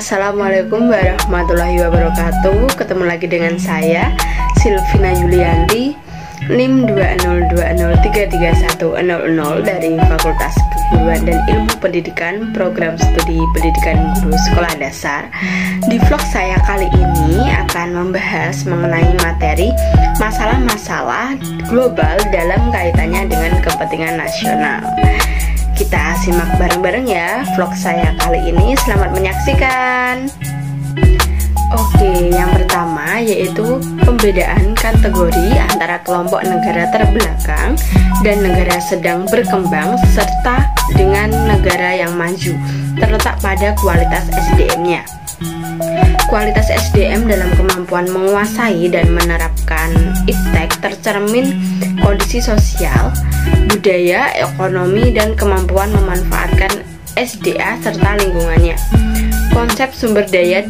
Assalamualaikum warahmatullahi wabarakatuh. Ketemu lagi dengan saya Silvina Yulianti, NIM 202033100 dari Fakultas Keguruan dan Ilmu Pendidikan, Program Studi Pendidikan Guru Sekolah Dasar. Di vlog saya kali ini akan membahas mengenai materi masalah-masalah global dalam kaitannya dengan kepentingan nasional. Kita simak bareng-bareng ya vlog saya kali ini. Selamat menyaksikan. Oke, yang pertama yaitu pembedaan kategori antara kelompok negara terbelakang dan negara sedang berkembang serta dengan negara yang maju terletak pada kualitas SDM-nya. Kualitas SDM dalam kemampuan menguasai dan menerapkan iptek tercermin kondisi sosial, budaya, ekonomi, dan kemampuan memanfaatkan SDA serta lingkungannya. Konsep sumber daya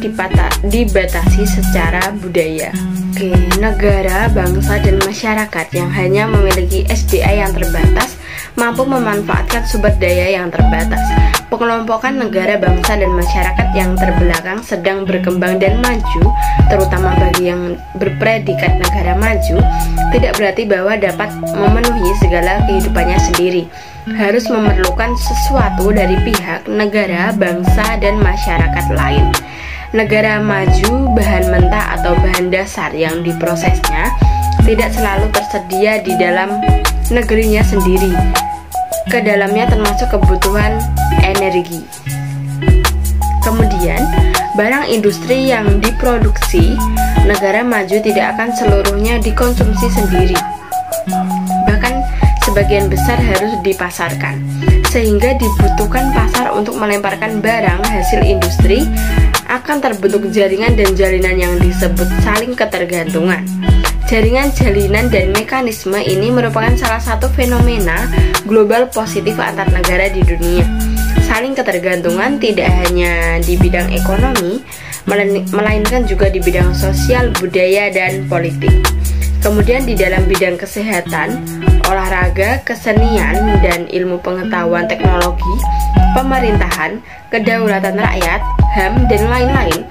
dibatasi secara budaya. Oke, negara, bangsa, dan masyarakat yang hanya memiliki SDA yang terbatas mampu memanfaatkan sumber daya yang terbatas. Pengelompokan negara, bangsa, dan masyarakat yang terbelakang sedang berkembang dan maju, terutama bagi yang berpredikat negara maju, tidak berarti bahwa dapat memenuhi segala kehidupannya sendiri. Harus memerlukan sesuatu dari pihak negara, bangsa, dan masyarakat lain. Negara maju, bahan mentah atau bahan dasar yang diprosesnya tidak selalu tersedia di dalam negerinya sendiri. Ke dalamnya termasuk kebutuhan energi. Kemudian, barang industri yang diproduksi negara maju tidak akan seluruhnya dikonsumsi sendiri. Bahkan sebagian besar harus dipasarkan, sehingga dibutuhkan pasar untuk melemparkan barang hasil industri. Akan terbentuk jaringan dan jalinan yang disebut saling ketergantungan. Jaringan, jalinan, dan mekanisme ini merupakan salah satu fenomena global positif antar negara di dunia. Saling ketergantungan tidak hanya di bidang ekonomi, melainkan juga di bidang sosial, budaya, dan politik. Kemudian di dalam bidang kesehatan, olahraga, kesenian, dan ilmu pengetahuan teknologi, pemerintahan, kedaulatan rakyat, HAM, dan lain-lain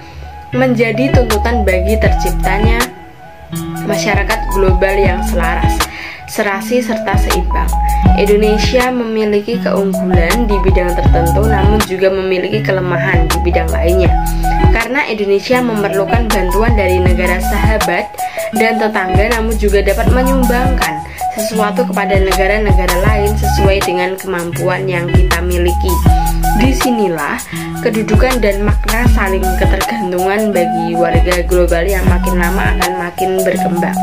menjadi tuntutan bagi terciptanya masyarakat global yang selaras, serasi, serta seimbang. Indonesia memiliki keunggulan di bidang tertentu namun juga memiliki kelemahan di bidang lainnya. Karena Indonesia memerlukan bantuan dari negara sahabat dan tetangga namun juga dapat menyumbangkan sesuatu kepada negara-negara lain sesuai dengan kemampuan yang kita miliki. Disinilah kedudukan dan makna saling ketergantungan bagi warga global yang makin lama akan makin berkembang.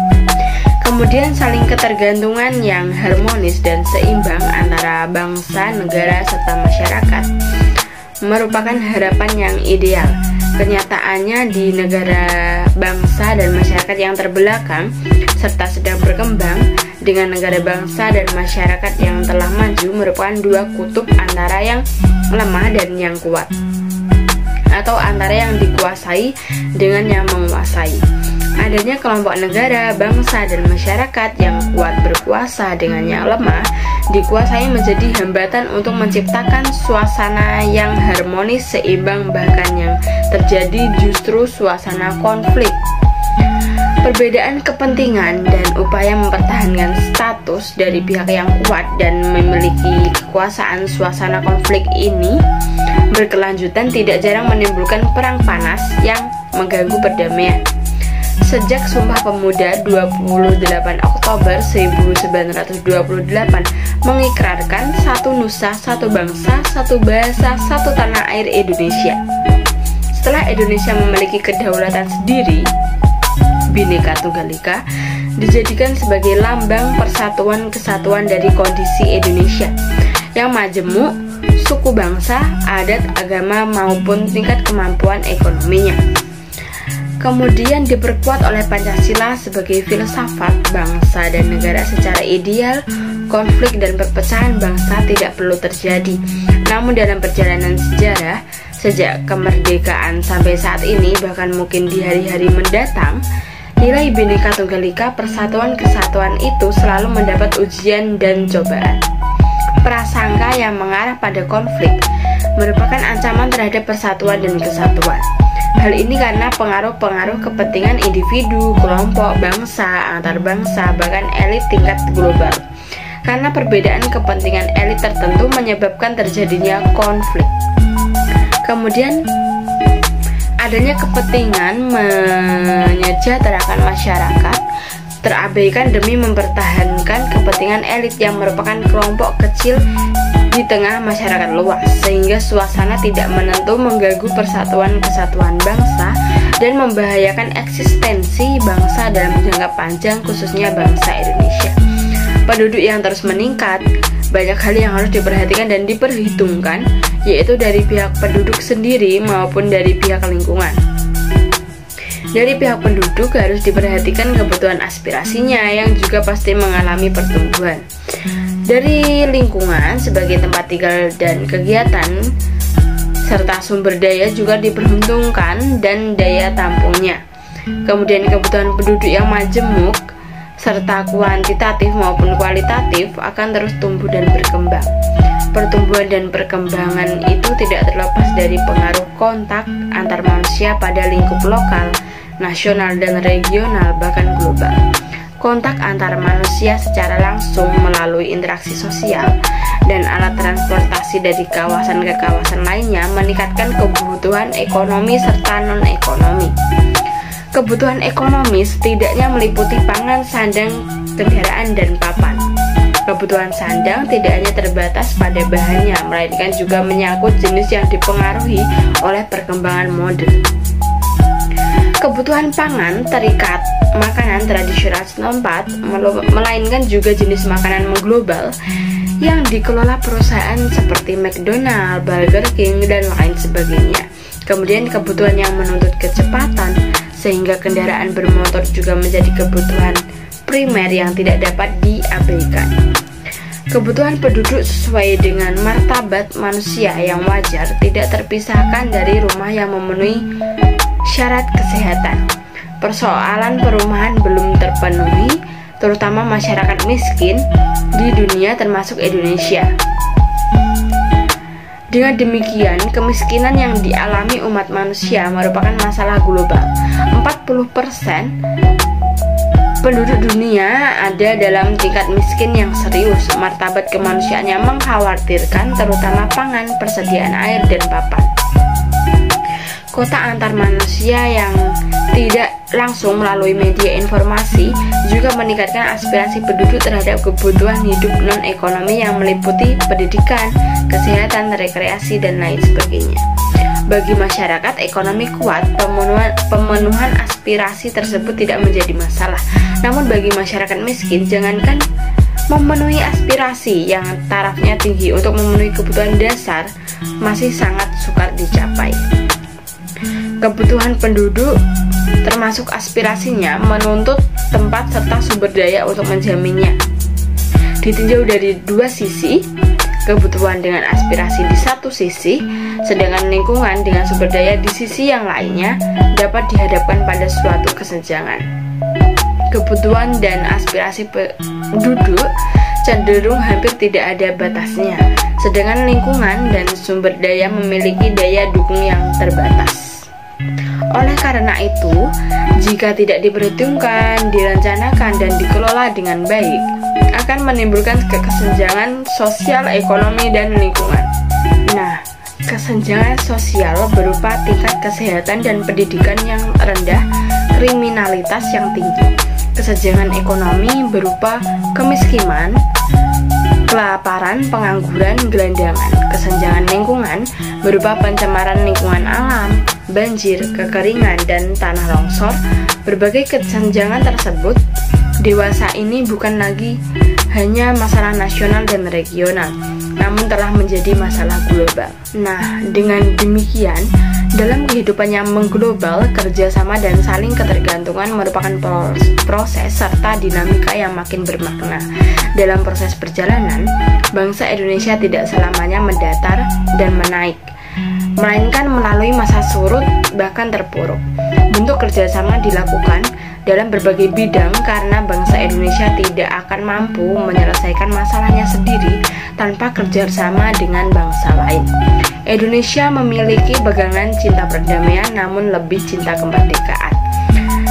Kemudian saling ketergantungan yang harmonis dan seimbang antara bangsa, negara, serta masyarakat merupakan harapan yang ideal. Kenyataannya di negara, bangsa, dan masyarakat yang terbelakang serta sedang berkembang dengan negara, bangsa, dan masyarakat yang telah maju merupakan dua kutub antara yang lemah dan yang kuat, atau antara yang dikuasai dengan yang menguasai. Adanya kelompok negara, bangsa, dan masyarakat yang kuat berkuasa dengan yang lemah dikuasai menjadi hambatan untuk menciptakan suasana yang harmonis, seimbang, bahkan yang terjadi justru suasana konflik. Perbedaan kepentingan dan upaya mempertahankan status dari pihak yang kuat dan memiliki kekuasaan suasana konflik ini berkelanjutan tidak jarang menimbulkan perang panas yang mengganggu perdamaian. Sejak Sumpah Pemuda 28 Oktober 1928 mengikrarkan satu nusa, satu bangsa, satu bahasa, satu tanah air Indonesia. Setelah Indonesia memiliki kedaulatan sendiri, Bhinneka Tunggal Ika dijadikan sebagai lambang persatuan kesatuan dari kondisi Indonesia yang majemuk, suku, bangsa, adat, agama, maupun tingkat kemampuan ekonominya. Kemudian diperkuat oleh Pancasila sebagai filsafat bangsa dan negara. Secara ideal, konflik dan perpecahan bangsa tidak perlu terjadi. Namun dalam perjalanan sejarah, sejak kemerdekaan sampai saat ini, bahkan mungkin di hari-hari mendatang, nilai Bhinneka Tunggal Ika, persatuan kesatuan itu selalu mendapat ujian dan cobaan. Prasangka yang mengarah pada konflik merupakan ancaman terhadap persatuan dan kesatuan. Hal ini karena pengaruh-pengaruh kepentingan individu, kelompok, bangsa, antar bangsa, bahkan elit tingkat global. Karena perbedaan kepentingan elit tertentu menyebabkan terjadinya konflik. Kemudian adanya kepentingan menyejahterakan masyarakat terabaikan demi mempertahankan kepentingan elit yang merupakan kelompok kecil di tengah masyarakat luas, sehingga suasana tidak menentu mengganggu persatuan kesatuan bangsa dan membahayakan eksistensi bangsa dalam jangka panjang, khususnya bangsa Indonesia. Penduduk yang terus meningkat, banyak hal yang harus diperhatikan dan diperhitungkan, yaitu dari pihak penduduk sendiri maupun dari pihak lingkungan. Dari pihak penduduk harus diperhatikan kebutuhan aspirasinya yang juga pasti mengalami pertumbuhan. Dari lingkungan sebagai tempat tinggal dan kegiatan, serta sumber daya juga diperhitungkan dan daya tampungnya. Kemudian kebutuhan penduduk yang majemuk, serta kuantitatif maupun kualitatif akan terus tumbuh dan berkembang. Pertumbuhan dan perkembangan itu tidak terlepas dari pengaruh kontak antar manusia pada lingkup lokal, nasional dan regional, bahkan global. Kontak antar manusia secara langsung melalui interaksi sosial dan alat transportasi dari kawasan ke kawasan lainnya meningkatkan kebutuhan ekonomi serta non-ekonomi. Kebutuhan ekonomi setidaknya meliputi pangan, sandang, kendaraan, dan papan. Kebutuhan sandang tidak hanya terbatas pada bahannya, melainkan juga menyangkut jenis yang dipengaruhi oleh perkembangan modern. Kebutuhan pangan terikat makanan tradisional setempat, melainkan juga jenis makanan mengglobal yang dikelola perusahaan seperti McDonald, Burger King, dan lain sebagainya. Kemudian kebutuhan yang menuntut kecepatan, sehingga kendaraan bermotor juga menjadi kebutuhan primer yang tidak dapat diabaikan. Kebutuhan penduduk sesuai dengan martabat manusia yang wajar tidak terpisahkan dari rumah yang memenuhi syarat kesehatan. Persoalan perumahan belum terpenuhi, terutama masyarakat miskin di dunia termasuk Indonesia. Dengan demikian, kemiskinan yang dialami umat manusia merupakan masalah global. 40% penduduk dunia ada dalam tingkat miskin yang serius. Martabat kemanusiaannya mengkhawatirkan terutama pangan, persediaan air, dan papan. Kota antar manusia yang tidak langsung melalui media informasi juga meningkatkan aspirasi penduduk terhadap kebutuhan hidup non-ekonomi yang meliputi pendidikan, kesehatan, rekreasi, dan lain sebagainya. Bagi masyarakat ekonomi kuat, pemenuhan aspirasi tersebut tidak menjadi masalah. Namun bagi masyarakat miskin, jangankan memenuhi aspirasi yang tarafnya tinggi, untuk memenuhi kebutuhan dasar masih sangat sukar dicapai. Kebutuhan penduduk termasuk aspirasinya menuntut tempat serta sumber daya untuk menjaminnya. Ditinjau dari dua sisi, kebutuhan dengan aspirasi di satu sisi, sedangkan lingkungan dengan sumber daya di sisi yang lainnya dapat dihadapkan pada suatu kesenjangan. Kebutuhan dan aspirasi penduduk cenderung hampir tidak ada batasnya, sedangkan lingkungan dan sumber daya memiliki daya dukung yang terbatas. Oleh karena itu, jika tidak diperhitungkan, direncanakan, dan dikelola dengan baik, akan menimbulkan kesenjangan sosial, ekonomi, dan lingkungan. Nah, kesenjangan sosial berupa tingkat kesehatan dan pendidikan yang rendah, kriminalitas yang tinggi. Kesenjangan ekonomi berupa kemiskinan, kelaparan, pengangguran, gelandangan. Kesenjangan lingkungan berupa pencemaran lingkungan alam, banjir, kekeringan, dan tanah longsor. Berbagai kesenjangan tersebut dewasa ini bukan lagi hanya masalah nasional dan regional, namun telah menjadi masalah global. Nah, dengan demikian, dalam kehidupan yang mengglobal, kerjasama dan saling ketergantungan merupakan proses serta dinamika yang makin bermakna. Dalam proses perjalanan, bangsa Indonesia tidak selamanya mendatar dan menaik. melainkan melalui masa surut bahkan terpuruk. Bentuk kerjasama dilakukan dalam berbagai bidang karena bangsa Indonesia tidak akan mampu menyelesaikan masalahnya sendiri tanpa kerjasama dengan bangsa lain. Indonesia memiliki pegangan cinta perdamaian namun lebih cinta kemerdekaan.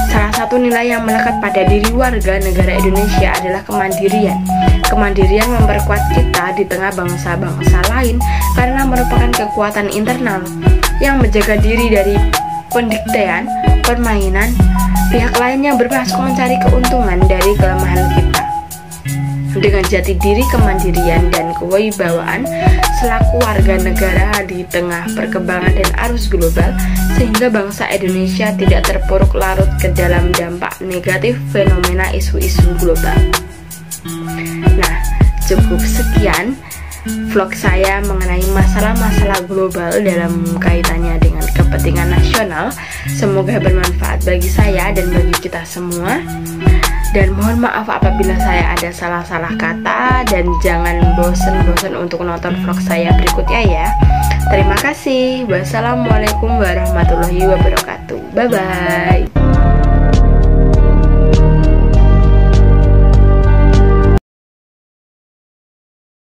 Salah satu nilai yang melekat pada diri warga negara Indonesia adalah kemandirian. Kemandirian memperkuat kita di tengah bangsa-bangsa lain karena merupakan kekuatan internal yang menjaga diri dari pendiktean, permainan pihak lain yang bermaksud mencari keuntungan dari kelemahan kita. Dengan jati diri, kemandirian, dan kewibawaan selaku warga negara di tengah perkembangan dan arus global, sehingga bangsa Indonesia tidak terpuruk larut ke dalam dampak negatif fenomena isu-isu global. Nah, cukup sekian vlog saya mengenai masalah-masalah global dalam kaitannya dengan kepentingan nasional. Semoga bermanfaat bagi saya dan bagi kita semua. Dan mohon maaf apabila saya ada salah-salah kata, dan jangan bosan-bosan untuk nonton vlog saya berikutnya ya. Terima kasih. Wassalamualaikum warahmatullahi wabarakatuh. Bye bye.